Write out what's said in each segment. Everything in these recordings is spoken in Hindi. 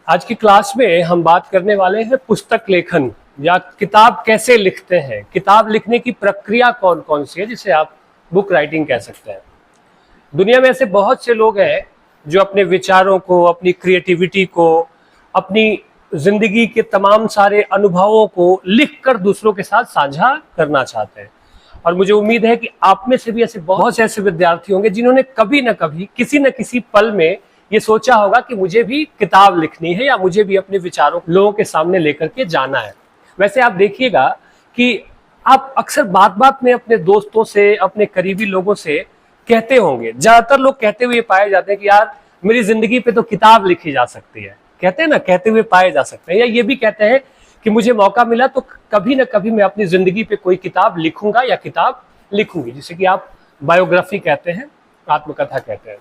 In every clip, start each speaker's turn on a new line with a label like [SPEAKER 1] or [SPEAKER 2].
[SPEAKER 1] आज की क्लास में हम बात करने वाले हैं पुस्तक लेखन या किताब कैसे लिखते हैं। किताब लिखने की प्रक्रिया कौन कौन सी है जिसे आप बुक राइटिंग कह सकते हैं। दुनिया में ऐसे बहुत से लोग हैं जो अपने विचारों को, अपनी क्रिएटिविटी को, अपनी जिंदगी के तमाम सारे अनुभवों को लिखकर दूसरों के साथ साझा करना चाहते हैं। और मुझे उम्मीद है कि आप में से भी ऐसे बहुत से ऐसे विद्यार्थी होंगे जिन्होंने कभी ना कभी किसी न किसी पल में ये सोचा होगा कि मुझे भी किताब लिखनी है या मुझे भी अपने विचारों को लोगों के सामने लेकर के जाना है। वैसे आप देखिएगा कि आप अक्सर बात बात में अपने दोस्तों से, अपने करीबी लोगों से कहते होंगे, ज्यादातर लोग कहते हुए पाए जाते हैं कि यार मेरी जिंदगी पे तो किताब लिखी जा सकती है। कहते हैं ना, कहते हुए पाए जा सकते हैं। या ये भी कहते हैं कि मुझे मौका मिला तो कभी ना कभी मैं अपनी जिंदगी पे कोई किताब लिखूंगा या किताब लिखूंगी, जिसे कि आप बायोग्राफी कहते हैं, आत्मकथा कहते हैं।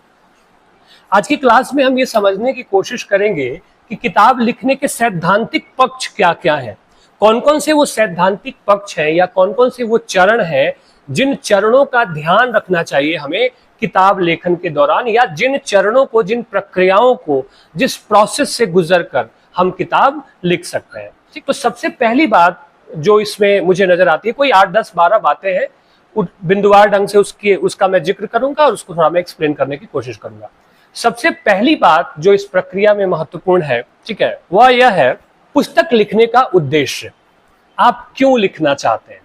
[SPEAKER 1] आज की क्लास में हम ये समझने की कोशिश करेंगे कि किताब लिखने के सैद्धांतिक पक्ष क्या क्या हैं, कौन कौन से वो सैद्धांतिक पक्ष हैं या कौन कौन से वो चरण हैं जिन चरणों का ध्यान रखना चाहिए हमें किताब लेखन के दौरान, या जिन चरणों को, जिन प्रक्रियाओं को, जिस प्रोसेस से गुजरकर हम किताब लिख सकते हैं। ठीक, तो सबसे पहली बात जो इसमें मुझे नजर आती है, कोई 8, 10, 12 बातें हैं, बिंदुवार ढंग से उसका मैं जिक्र करूंगा और उसको थोड़ा मैं एक्सप्लेन करने की कोशिश करूंगा। सबसे पहली बात जो इस प्रक्रिया में महत्वपूर्ण है, ठीक है, वह यह है पुस्तक लिखने का उद्देश्य। आप क्यों लिखना चाहते हैं?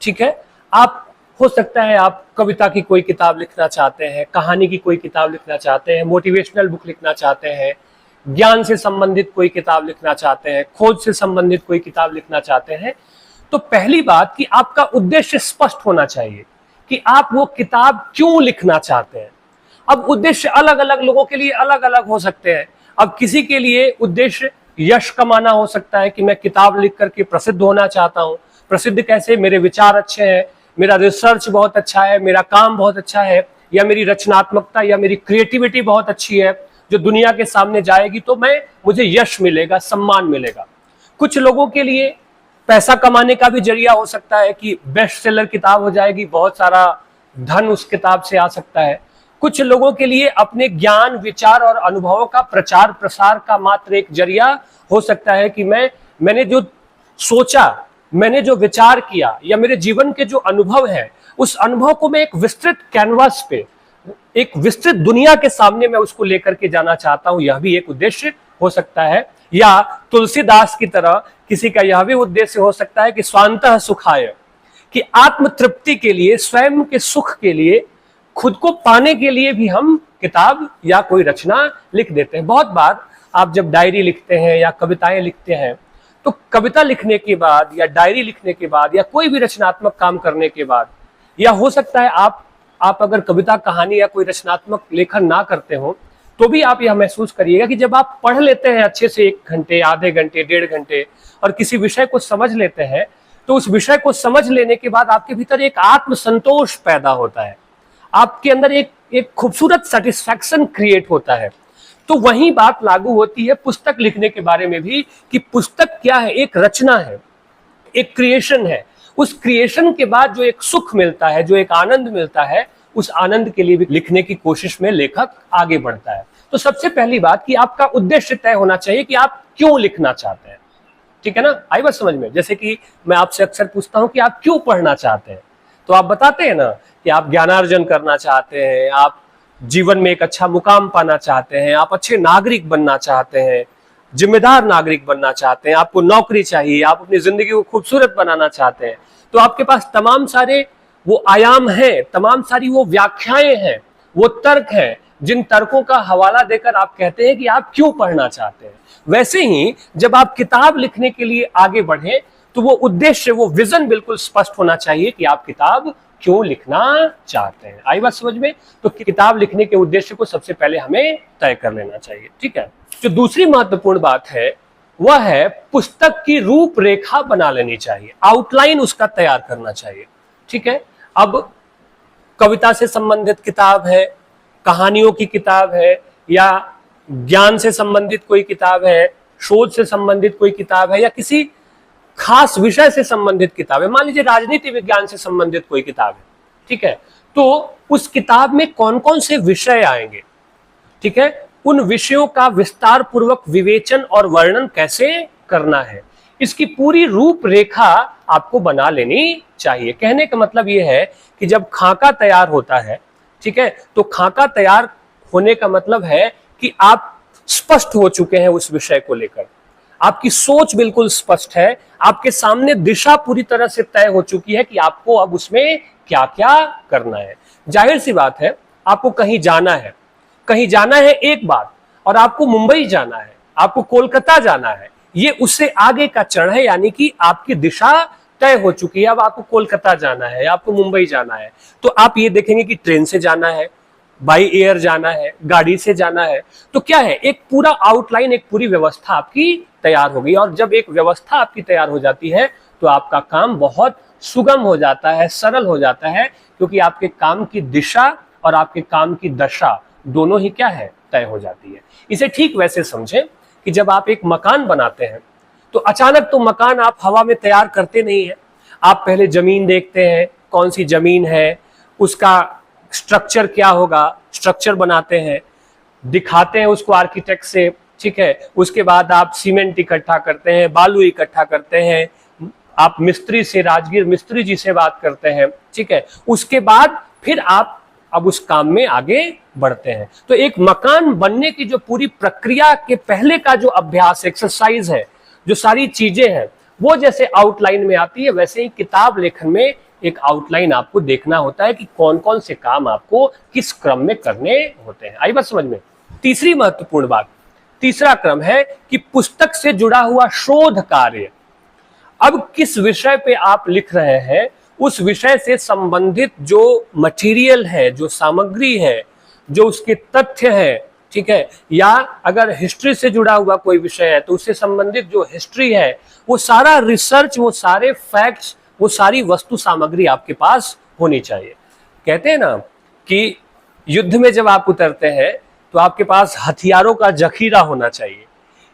[SPEAKER 1] ठीक है, आप हो सकता है आप कविता की कोई किताब लिखना चाहते हैं, कहानी की कोई किताब लिखना चाहते हैं, मोटिवेशनल बुक लिखना चाहते हैं, ज्ञान से संबंधित कोई किताब लिखना चाहते हैं, खोज से संबंधित कोई किताब लिखना चाहते हैं। तो पहली बात कि आपका उद्देश्य स्पष्ट होना चाहिए कि आप वो किताब क्यों लिखना चाहते हैं। अब उद्देश्य अलग अलग लोगों के लिए अलग अलग हो सकते हैं। अब किसी के लिए उद्देश्य यश कमाना हो सकता है कि मैं किताब लिख करके प्रसिद्ध होना चाहता हूं। प्रसिद्ध कैसे? मेरे विचार अच्छे हैं, मेरा रिसर्च बहुत अच्छा है, मेरा काम बहुत अच्छा है, या मेरी रचनात्मकता या मेरी क्रिएटिविटी बहुत अच्छी है जो दुनिया के सामने जाएगी तो मुझे यश मिलेगा, सम्मान मिलेगा। कुछ लोगों के लिए पैसा कमाने का भी जरिया हो सकता है कि बेस्ट सेलर किताब हो जाएगी, बहुत सारा धन उस किताब से आ सकता है। कुछ लोगों के लिए अपने ज्ञान, विचार और अनुभवों का प्रचार प्रसार का मात्र एक जरिया हो सकता है कि मैंने जो सोचा, मैंने जो विचार किया, या मेरे जीवन के जो अनुभव है, उस अनुभव को मैं एक विस्तृत कैनवास पे, एक विस्तृत दुनिया के सामने मैं उसको लेकर के जाना चाहता हूं। यह भी एक उद्देश्य हो सकता है। या तुलसीदास की तरह किसी का यह भी उद्देश्य हो सकता है कि स्वांतः सुखाय, कि आत्म तृप्ति के लिए, स्वयं के सुख के लिए, खुद को पाने के लिए भी हम किताब या कोई रचना लिख देते हैं। बहुत बार आप जब डायरी लिखते हैं या कविताएं लिखते हैं तो कविता लिखने के बाद या डायरी लिखने के बाद या कोई भी रचनात्मक काम करने के बाद, या हो सकता है आप अगर कविता, कहानी या कोई रचनात्मक लेखन ना करते हो तो भी आप यह महसूस करिएगा कि जब आप पढ़ लेते हैं अच्छे से 1 घंटे, आधे घंटे, 1.5 घंटे और किसी विषय को समझ लेते हैं, तो उस विषय को समझ लेने के बाद आपके भीतर एक आत्मसंतोष पैदा होता है, आपके अंदर एक खूबसूरत सेटिस्फैक्शन क्रिएट होता है। तो वही बात लागू होती है पुस्तक लिखने के बारे में भी कि पुस्तक क्या है? एक रचना है, एक क्रिएशन है। उस क्रिएशन के बाद जो एक सुख मिलता है, जो एक आनंद मिलता है, उस आनंद के लिए भी लिखने की कोशिश में लेखक आगे बढ़ता है। तो सबसे पहली बात कि आपका उद्देश्य तय होना चाहिए कि आप क्यों लिखना चाहते हैं। ठीक है ना, आई बात समझ में? जैसे कि मैं आपसे अक्सर पूछता हूं कि आप क्यों पढ़ना चाहते हैं, तो आप बताते हैं ना कि आप ज्ञानार्जन करना चाहते हैं, आप जीवन में एक अच्छा मुकाम पाना चाहते हैं, आप अच्छे नागरिक बनना चाहते हैं, जिम्मेदार नागरिक बनना चाहते हैं, आपको नौकरी चाहिए, आप अपनी जिंदगी को खूबसूरत बनाना चाहते हैं। तो आपके पास तमाम सारे वो आयाम हैं, तमाम सारी वो व्याख्याएं हैं, वो तर्क हैं, जिन तर्कों का हवाला देकर आप कहते हैं कि आप क्यों पढ़ना चाहते हैं। वैसे ही जब आप किताब लिखने के लिए आगे बढ़े तो वो उद्देश्य, वो विजन बिल्कुल स्पष्ट होना चाहिए कि आप किताब क्यों लिखना चाहते हैं। आई बात समझ में? तो किताब लिखने के उद्देश्य को सबसे पहले हमें तय कर लेना चाहिए। ठीक है, जो दूसरी महत्वपूर्ण बात है वह है पुस्तक की रूपरेखा बना लेनी चाहिए, आउटलाइन उसका तैयार करना चाहिए। ठीक है, अब कविता से संबंधित किताब है, कहानियों की किताब है, या ज्ञान से संबंधित कोई किताब है, शोध से संबंधित कोई किताब है, या किसी खास विषय से संबंधित किताब है, मान लीजिए राजनीति विज्ञान से संबंधित कोई किताब है। ठीक है, तो उस किताब में कौन कौन से विषय आएंगे, ठीक है, उन विषयों का विस्तार पूर्वक विवेचन और वर्णन कैसे करना है, इसकी पूरी रूपरेखा आपको बना लेनी चाहिए। कहने का मतलब यह है कि जब खाका तैयार होता है, ठीक है, तो खाका तैयार होने का मतलब है कि आप स्पष्ट हो चुके हैं उस विषय को लेकर, आपकी सोच बिल्कुल स्पष्ट है, आपके सामने दिशा पूरी तरह से तय हो चुकी है कि आपको अब उसमें क्या क्या करना है। जाहिर सी बात है, आपको कहीं जाना है एक बात, और आपको मुंबई जाना है, आपको कोलकाता जाना है, ये उससे आगे का चरण है, यानी कि आपकी दिशा तय हो चुकी है। अब आपको कोलकाता जाना है, आपको मुंबई जाना है, तो आप ये देखेंगे कि ट्रेन से जाना है, बाई एयर जाना है, गाड़ी से जाना है, तो क्या है, एक पूरा आउटलाइन, एक पूरी व्यवस्था आपकी तैयार हो गई। और जब एक व्यवस्था आपकी तैयार हो जाती है तो आपका काम बहुत सुगम हो जाता है, सरल हो जाता है, क्योंकि आपके काम की दिशा और आपके काम की दशा दोनों ही क्या है, तय हो जाती है। इसे ठीक वैसे समझें कि जब आप एक मकान बनाते हैं तो अचानक तो मकान आप हवा में तैयार करते नहीं है, आप पहले जमीन देखते हैं, कौन सी जमीन है, उसका स्ट्रक्चर क्या होगा, स्ट्रक्चर बनाते हैं, दिखाते हैं उसको आर्किटेक्ट से, ठीक है, उसके बाद आप सीमेंट इकट्ठा करते हैं, बालू इकट्ठा करते हैं, आप मिस्त्री से, राजगीर मिस्त्री जी से बात करते हैं, ठीक है, उसके बाद फिर आप अब उस काम में आगे बढ़ते हैं। तो एक मकान बनने की जो पूरी प्रक्रिया के पहले का जो अभ्यास, एक्सरसाइज है, जो सारी चीजें हैं, वो जैसे आउटलाइन में आती है, वैसे ही किताब लेखन में एक आउटलाइन आपको देखना होता है कि कौन कौन से काम आपको किस क्रम में करने होते हैं। आई बात समझ में? तीसरी महत्वपूर्ण बात, तीसरा क्रम है कि पुस्तक से जुड़ा हुआ शोध कार्य। अब किस विषय पे आप लिख रहे हैं, उस विषय से संबंधित जो मटेरियल है, जो सामग्री है, जो उसके तथ्य है, ठीक है, या अगर हिस्ट्री से जुड़ा हुआ कोई विषय है तो उससे संबंधित जो हिस्ट्री है, वो सारा रिसर्च, वो सारे फैक्ट्स, वो सारी वस्तु सामग्री आपके पास होनी चाहिए। कहते हैं ना कि युद्ध में जब आप उतरते हैं तो आपके पास हथियारों का जखीरा होना चाहिए।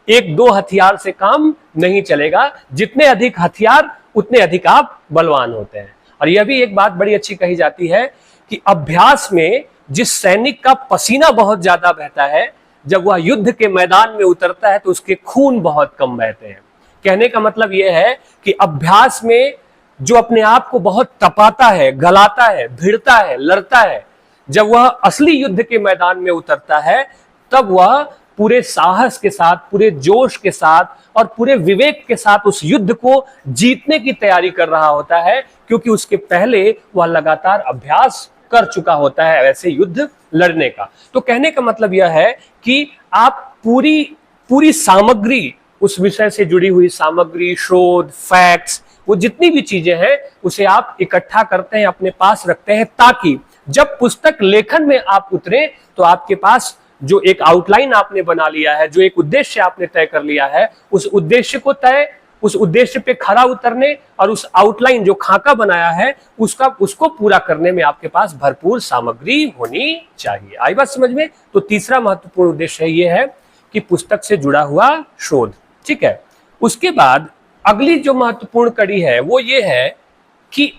[SPEAKER 1] एक दो हथियार से काम नहीं चलेगा, जितने अधिक हथियार उतने अधिक आप बलवान होते हैं। और यह भी एक बात बड़ी अच्छी कही जाती है कि अभ्यास में जिस सैनिक का पसीना बहुत ज्यादा बहता है, जब वह युद्ध के मैदान में उतरता है तो उसके खून बहुत कम बहते हैं। कहने का मतलब यह है कि अभ्यास में जो अपने आप को बहुत तपाता है, गलाता है, भिड़ता है, लड़ता है, जब वह असली युद्ध के मैदान में उतरता है तब वह पूरे साहस के साथ, पूरे जोश के साथ और पूरे विवेक के साथ उस युद्ध को जीतने की तैयारी कर रहा होता है, क्योंकि उसके पहले वह लगातार अभ्यास कर चुका होता है ऐसे युद्ध लड़ने का। तो कहने का मतलब यह है कि आप पूरी सामग्री, उस विषय से जुड़ी हुई सामग्री, शोध, फैक्ट्स, वो जितनी भी चीजें हैं उसे आप इकट्ठा करते हैं, अपने पास रखते हैं, ताकि जब पुस्तक लेखन में आप उतरे तो आपके पास जो एक आउटलाइन आपने बना लिया है, जो एक उद्देश्य आपने तय कर लिया है, उस उद्देश्य पे खरा उतरने और उस आउटलाइन जो खाका बनाया है उसको पूरा करने में आपके पास भरपूर सामग्री होनी चाहिए। आई बात समझ में? तो तीसरा महत्वपूर्ण उद्देश्य ये है कि पुस्तक से जुड़ा हुआ शोध, ठीक है। उसके बाद अगली जो महत्वपूर्ण कड़ी है वो ये है कि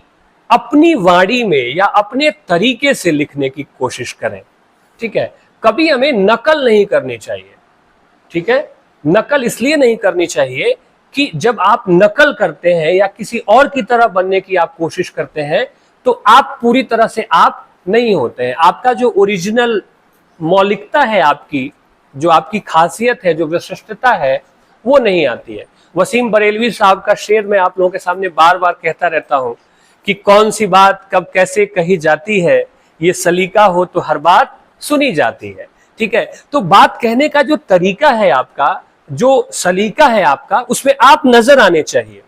[SPEAKER 1] अपनी वाणी में या अपने तरीके से लिखने की कोशिश करें, ठीक है। कभी हमें नकल नहीं करनी चाहिए, ठीक है। नकल इसलिए नहीं करनी चाहिए कि जब आप नकल करते हैं या किसी और की तरह बनने की आप कोशिश करते हैं तो आप पूरी तरह से आप नहीं होते हैं। आपका जो ओरिजिनल मौलिकता है, आपकी जो आपकी खासियत है, जो विशिष्टता है, वो नहीं आती है। वसीम बरेलवी साहब का शेर मैं आप लोगों के सामने बार बार कहता रहता हूं कि कौन सी बात कब कैसे कही जाती है, ये सलीका हो तो हर बात सुनी जाती है, ठीक है। तो बात कहने का जो तरीका है आपका, जो सलीका है आपका, उसमें आप नजर आने चाहिए।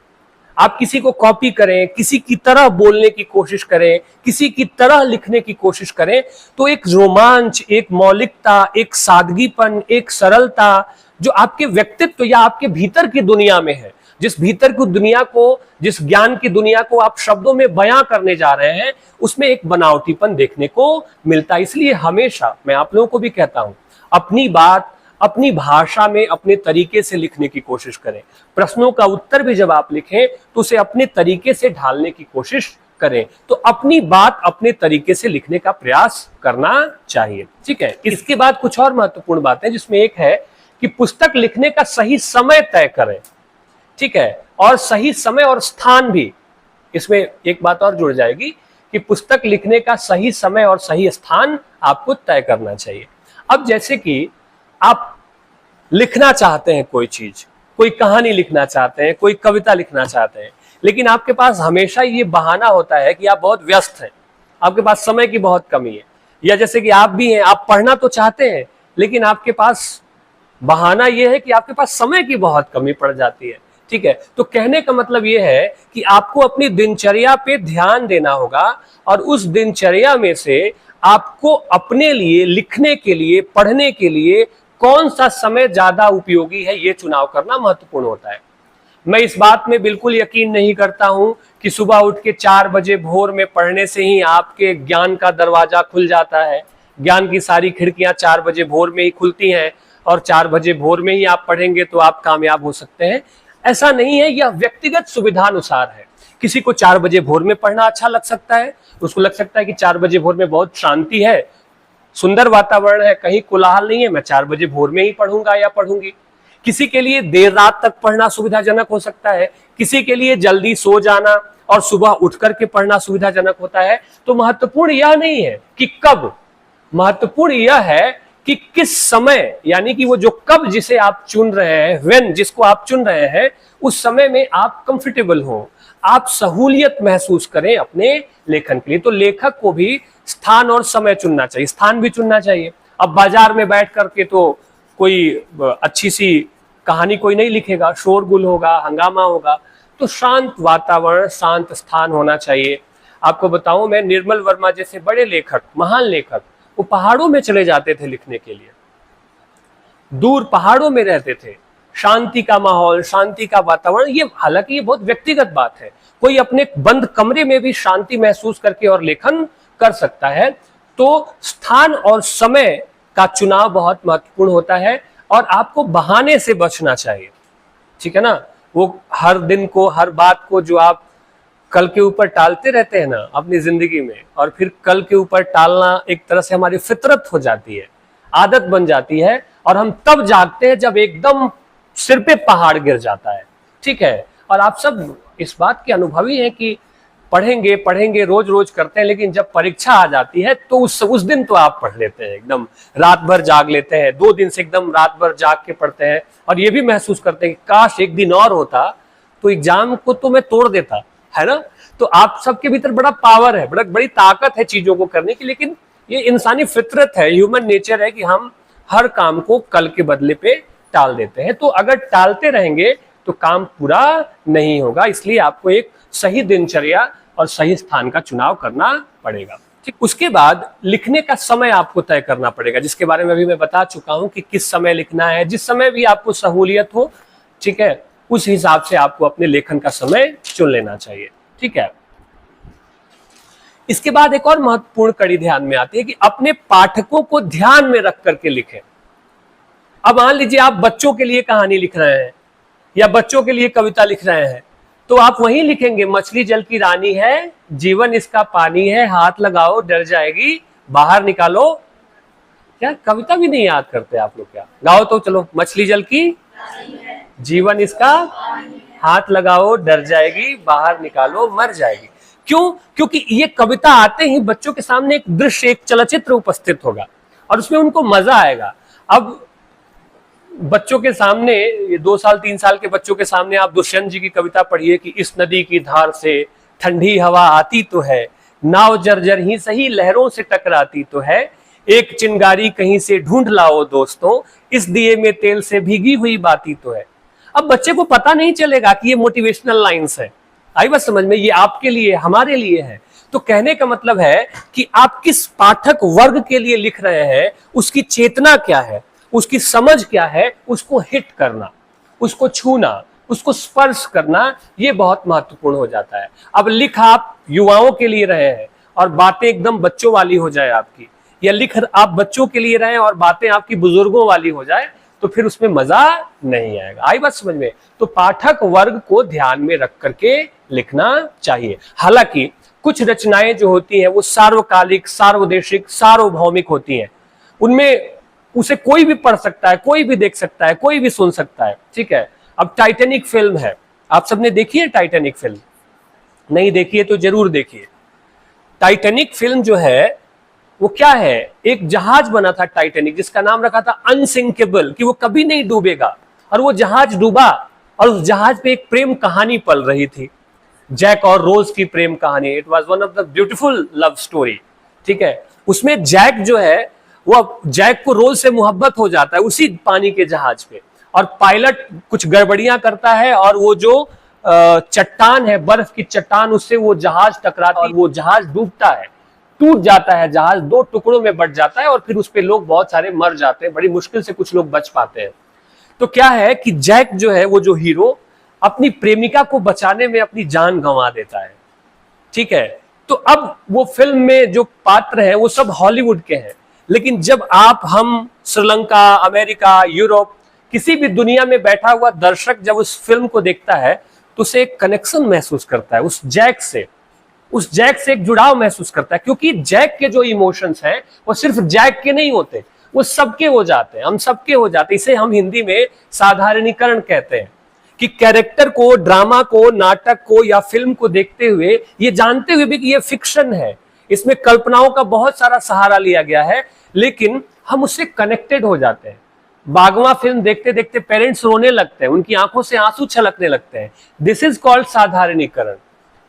[SPEAKER 1] आप किसी को कॉपी करें, किसी की तरह बोलने की कोशिश करें, किसी की तरह लिखने की कोशिश करें, तो एक रोमांच, एक मौलिकता, एक सादगीपन, एक सरलता जो आपके व्यक्तित्व या आपके भीतर की दुनिया में है, जिस भीतर की दुनिया को, जिस ज्ञान की दुनिया को आप शब्दों में बयां करने जा रहे हैं, उसमें एक बनावटीपन देखने को मिलता है। इसलिए हमेशा मैं आप लोगों को भी कहता हूं, अपनी बात अपनी भाषा में अपने तरीके से लिखने की कोशिश करें। प्रश्नों का उत्तर भी जब आप लिखें तो उसे अपने तरीके से ढालने की कोशिश करें, तो अपनी बात अपने तरीके से लिखने का प्रयास करना चाहिए। ठीक है, इसके बाद कुछ और महत्वपूर्ण बातें, जिसमें एक है कि पुस्तक लिखने का सही समय तय करें। ठीक है, और सही समय और स्थान भी, इसमें एक बात और जुड़ जाएगी कि पुस्तक लिखने का सही समय और सही स्थान आपको तय करना चाहिए। अब जैसे कि आप लिखना चाहते हैं कोई चीज, कोई कहानी लिखना चाहते हैं, कोई कविता लिखना चाहते हैं, लेकिन आपके पास हमेशा ये बहाना होता है कि आप बहुत व्यस्त हैं, आपके पास समय की बहुत कमी है, या जैसे कि आप भी हैं, आप पढ़ना तो चाहते हैं लेकिन आपके पास बहाना यह है कि आपके पास समय की बहुत कमी पड़ जाती है। ठीक है, तो कहने का मतलब यह है कि आपको अपनी दिनचर्या पे ध्यान देना होगा और उस दिनचर्या में से आपको अपने लिए, लिखने के लिए, पढ़ने के लिए कौन सा समय ज्यादा उपयोगी है, यह चुनाव करना महत्वपूर्ण होता है। मैं इस बात में बिल्कुल यकीन नहीं करता हूं कि सुबह उठ के 4 बजे भोर में पढ़ने से ही आपके ज्ञान का दरवाजा खुल जाता है। ज्ञान की सारी खिड़कियां 4 बजे भोर में ही खुलती हैं और 4 बजे भोर में ही आप पढ़ेंगे तो आप कामयाब हो सकते हैं। ऐसा नहीं है, यह व्यक्तिगत सुविधानुसार है। किसी को 4 बजे भोर में पढ़ना अच्छा लग सकता है, उसको लग सकता है कि 4 बजे भोर में बहुत शांति है, सुंदर वातावरण है, कहीं कोलाहल नहीं है, मैं 4 बजे भोर में ही पढ़ूंगा या पढ़ूंगी। किसी के लिए देर रात तक पढ़ना सुविधाजनक हो सकता है, किसी के लिए जल्दी सो जाना और सुबह उठ करके पढ़ना सुविधाजनक होता है। तो महत्वपूर्ण यह नहीं है कि कब, महत्वपूर्ण यह है कि किस समय, यानी कि वो जो कब जिसे आप चुन रहे हैं, व्हेन जिसको आप चुन रहे हैं, उस समय में आप कंफर्टेबल हो, आप सहूलियत महसूस करें अपने लेखन के लिए। तो लेखक को भी स्थान और समय चुनना चाहिए, स्थान भी चुनना चाहिए। अब बाजार में बैठ करके तो कोई अच्छी सी कहानी कोई नहीं लिखेगा, शोरगुल होगा, हंगामा होगा। तो शांत वातावरण, शांत स्थान होना चाहिए। आपको बताऊं, मैं निर्मल वर्मा जैसे बड़े लेखक, महान लेखक, वो पहाड़ों में चले जाते थे लिखने के लिए, दूर पहाड़ों में रहते थे, शांति का माहौल, शांति का वातावरण। ये हालांकि ये बहुत व्यक्तिगत बात है, कोई अपने बंद कमरे में भी शांति महसूस करके और लेखन कर सकता है। तो स्थान और समय का चुनाव बहुत महत्वपूर्ण होता है और आपको बहाने से बचना चाहिए। ठीक है ना, वो हर दिन को, हर बात को जो आप कल के ऊपर टालते रहते हैं ना अपनी जिंदगी में, और फिर कल के ऊपर टालना एक तरह से हमारी फितरत हो जाती है, आदत बन जाती है, और हम तब जागते हैं जब एकदम सिर पे पहाड़ गिर जाता है। ठीक है, और आप सब इस बात के अनुभवी हैं कि पढ़ेंगे पढ़ेंगे रोज रोज करते हैं, लेकिन जब परीक्षा आ जाती है तो उस दिन तो आप पढ़ लेते हैं, एकदम रात भर जाग लेते हैं, 2 दिन से एकदम रात भर जाग के पढ़ते हैं, और ये भी महसूस करते हैं कि काश एक दिन और होता तो एग्जाम को तो मैं तोड़ देता, है ना। तो आप सबके भीतर बड़ा पावर है, बड़ी ताकत है चीजों को करने की, लेकिन ये इंसानी फितरत है, ह्यूमन नेचर है कि हम हर काम को कल के बदले पे टाल देते हैं। तो अगर टालते रहेंगे तो काम पूरा नहीं होगा, इसलिए आपको एक सही दिनचर्या और सही स्थान का चुनाव करना पड़ेगा। ठीक, उसके बाद लिखने का समय आपको तय करना पड़ेगा, जिसके बारे में अभी मैं बता चुका हूं कि किस समय लिखना है, जिस समय भी आपको सहूलियत हो। ठीक है, उस हिसाब से आपको अपने लेखन का समय चुन लेना चाहिए। ठीक है, इसके बाद एक और महत्वपूर्ण कड़ी ध्यान में आती है कि अपने पाठकों को ध्यान में रख करके लिखें। अब मान लीजिए आप बच्चों के लिए कहानी लिख रहे हैं या बच्चों के लिए कविता लिख रहे हैं, तो आप वहीं लिखेंगे, मछली जल की रानी है, जीवन इसका पानी है, हाथ लगाओ डर जाएगी, बाहर निकालो। क्या कविता भी नहीं याद करते आप लोग? क्या गाओ तो चलो, मछली जल की जीवन इसका हाथ लगाओ डर जाएगी, बाहर निकालो मर जाएगी। क्यों? क्योंकि ये कविता आते ही बच्चों के सामने एक दृश्य, एक चलचित्र उपस्थित होगा और उसमें उनको मजा आएगा। अब बच्चों के सामने, ये 2 साल 3 साल के बच्चों के सामने आप दुष्यंत जी की कविता पढ़िए कि इस नदी की धार से ठंडी हवा आती तो है, नाव जर्जर ही सही लहरों से टकराती तो है, एक चिंगारी कहीं से ढूंढ लाओ दोस्तों, इस दिए में तेल से भीगी हुई बाती तो है। अब बच्चे को पता नहीं चलेगा कि ये मोटिवेशनल लाइंस है। आई बात समझ में? ये आपके लिए, हमारे लिए है। तो कहने का मतलब है कि आप किस पाठक वर्ग के लिए लिख रहे हैं, उसकी चेतना क्या है, उसकी समझ क्या है, उसको हिट करना, उसको छूना, उसको स्पर्श करना, ये बहुत महत्वपूर्ण हो जाता है। अब लिख आप युवाओं के लिए रहे हैं और बातें एकदम बच्चों वाली हो जाए आपकी, या लिख आप बच्चों के लिए रहे और बातें आपकी बुजुर्गों वाली हो जाए, तो फिर उसमें मजा नहीं आएगा। आई बात समझ में? तो पाठक वर्ग को ध्यान में रख करके लिखना चाहिए। हालांकि कुछ रचनाएं जो होती हैं वो सार्वकालिक, सार्वदेशिक, सार्वभौमिक होती हैं। उनमें उसे कोई भी पढ़ सकता है, कोई भी देख सकता है, कोई भी सुन सकता है, ठीक है। अब टाइटैनिक फिल्म है, आप सबने देखी है टाइटैनिक फिल्म? नहीं देखी है तो जरूर देखिए। टाइटैनिक फिल्म जो है वो क्या है, एक जहाज बना था टाइटैनिक, जिसका नाम रखा था अनसिंकेबल, कि वो कभी नहीं डूबेगा। और वो जहाज डूबा और उस जहाज पे एक प्रेम कहानी पल रही थी, जैक और रोज की प्रेम कहानी। It was one of the beautiful love story, ठीक है। उसमें जैक जो है वो, जैक को रोज से मोहब्बत हो जाता है उसी पानी के जहाज पे, और पायलट कुछ गड़बड़ियां करता है और वो जो चट्टान है, बर्फ की चट्टान, उससे वो जहाज टकराता है और वो जहाज डूबता है, टूट जाता है जहाज, 2 टुकड़ों में बट जाता है और फिर उस पे लोग बहुत सारे मर जाते हैं, बड़ी मुश्किल से कुछ लोग बच पाते हैं। तो क्या है कि जैक जो है, वो जो हीरो, अपनी प्रेमिका को बचाने में अपनी जान गंवा देता है, ठीक है। तो अब वो फिल्म में जो पात्र हैं वो सब हॉलीवुड के हैं, लेकिन जब हम श्रीलंका, अमेरिका, यूरोप, किसी भी दुनिया में बैठा हुआ दर्शक जब उस फिल्म को देखता है तो उसे एक कनेक्शन महसूस करता है उस जैक से एक जुड़ाव महसूस करता है, क्योंकि जैक के जो इमोशंस हैं वो सिर्फ जैक के नहीं होते, वो सबके हो जाते हैं, हम सबके हो जाते हैं। इसे हम हिंदी में साधारणीकरण कहते हैं, कि कैरेक्टर को, ड्रामा को, नाटक को या फिल्म को देखते हुए, ये जानते हुए भी कि ये फिक्शन है, इसमें कल्पनाओं का बहुत सारा सहारा लिया गया है, लेकिन हम उससे कनेक्टेड हो जाते हैं। बागवा फिल्म देखते देखते पेरेंट्स रोने लगते हैं, उनकी आंखों से आंसू छलकने लगते हैं। दिस इज कॉल्ड साधारणीकरण।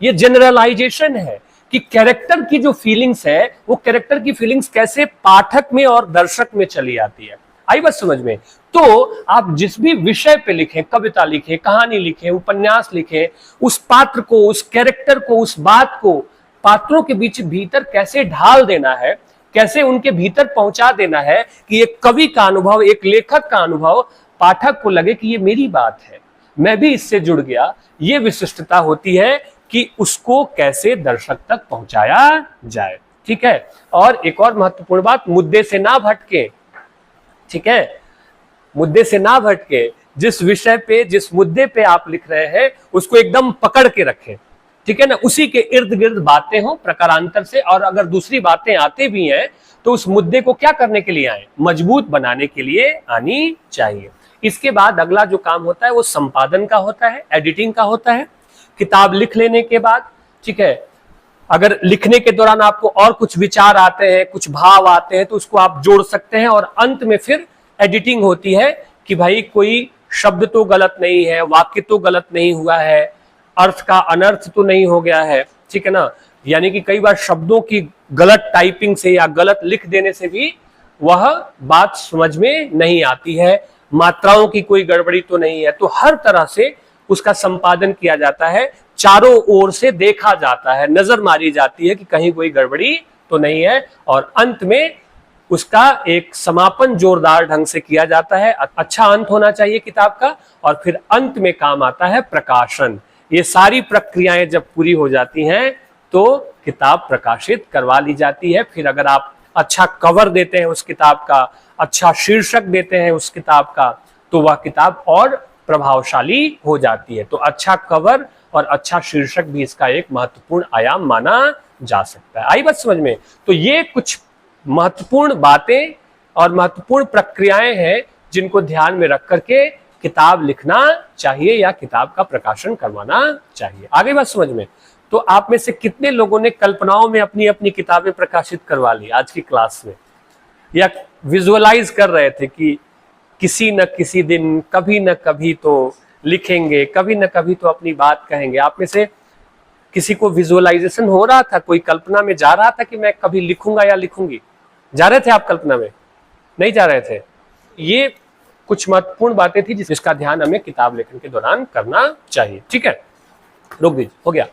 [SPEAKER 1] ये जनरलाइजेशन है कि कैरेक्टर की जो फीलिंग्स है, वो कैरेक्टर की फीलिंग्स कैसे पाठक में और दर्शक में चली आती है। आई बात समझ में? तो आप जिस भी विषय पे लिखें, कविता लिखें, कहानी लिखें, उपन्यास लिखें, उस पात्र को, उस कैरेक्टर को, उस बात को पात्रों के बीच भीतर कैसे ढाल देना है, कैसे उनके भीतर पहुंचा देना है कि एक कवि का अनुभव, एक लेखक का अनुभव पाठक को लगे कि ये मेरी बात है, मैं भी इससे जुड़ गया। ये विशिष्टता होती है कि उसको कैसे दर्शक तक पहुंचाया जाए, ठीक है। और एक और महत्वपूर्ण बात, मुद्दे से ना भटके, ठीक है, मुद्दे से ना भटके। जिस विषय पे, जिस मुद्दे पे आप लिख रहे हैं उसको एकदम पकड़ के रखें, ठीक है ना, उसी के इर्द गिर्द बातें हो प्रकारांतर से, और अगर दूसरी बातें आते भी हैं तो उस मुद्दे को क्या करने के लिए आए, मजबूत बनाने के लिए आनी चाहिए। इसके बाद अगला जो काम होता है वो संपादन का होता है, एडिटिंग का होता है। किताब लिख लेने के बाद, ठीक है, अगर लिखने के दौरान आपको और कुछ विचार आते हैं, कुछ भाव आते हैं, तो उसको आप जोड़ सकते हैं, और अंत में फिर एडिटिंग होती है कि भाई कोई शब्द तो गलत नहीं है, वाक्य तो गलत नहीं हुआ है, अर्थ का अनर्थ तो नहीं हो गया है, ठीक है ना। यानी कि कई बार शब्दों की गलत टाइपिंग से या गलत लिख देने से भी वह बात समझ में नहीं आती है, मात्राओं की कोई गड़बड़ी तो नहीं है। तो हर तरह से उसका संपादन किया जाता है, चारों ओर से देखा जाता है, नजर मारी जाती है कि कहीं कोई गड़बड़ी तो नहीं है, और अंत में उसका एक समापन जोरदार ढंग से किया जाता है। अच्छा अंत होना चाहिए किताब का, और फिर अंत में काम आता है प्रकाशन। ये सारी प्रक्रियाएं जब पूरी हो जाती हैं तो किताब प्रकाशित करवा ली जाती है। फिर अगर आप अच्छा कवर देते हैं उस किताब का, अच्छा शीर्षक देते हैं उस किताब का, तो वह किताब और प्रभावशाली हो जाती है। तो अच्छा कवर और अच्छा शीर्षक भी इसका एक महत्वपूर्ण आयाम माना जा सकता है। आई बात समझ में? तो ये कुछ महत्वपूर्ण बातें और महत्वपूर्ण प्रक्रियाएं हैं जिनको ध्यान में रख करके किताब लिखना चाहिए या किताब का प्रकाशन करवाना चाहिए। आगे बात समझ में? तो आप में से कितने लोगों ने कल्पनाओं में अपनी अपनी किताबें प्रकाशित करवा ली आज की क्लास में, या विजुअलाइज कर रहे थे कि किसी न किसी दिन, कभी न कभी तो लिखेंगे, कभी न कभी तो अपनी बात कहेंगे? आप में से किसी को विजुअलाइजेशन हो रहा था, कोई कल्पना में जा रहा था कि मैं कभी लिखूंगा या लिखूंगी? जा रहे थे आप कल्पना में? नहीं जा रहे थे। ये कुछ महत्वपूर्ण बातें थी जिसका ध्यान हमें किताब लेखन के दौरान करना चाहिए, ठीक है। रोक दीजिए, हो गया।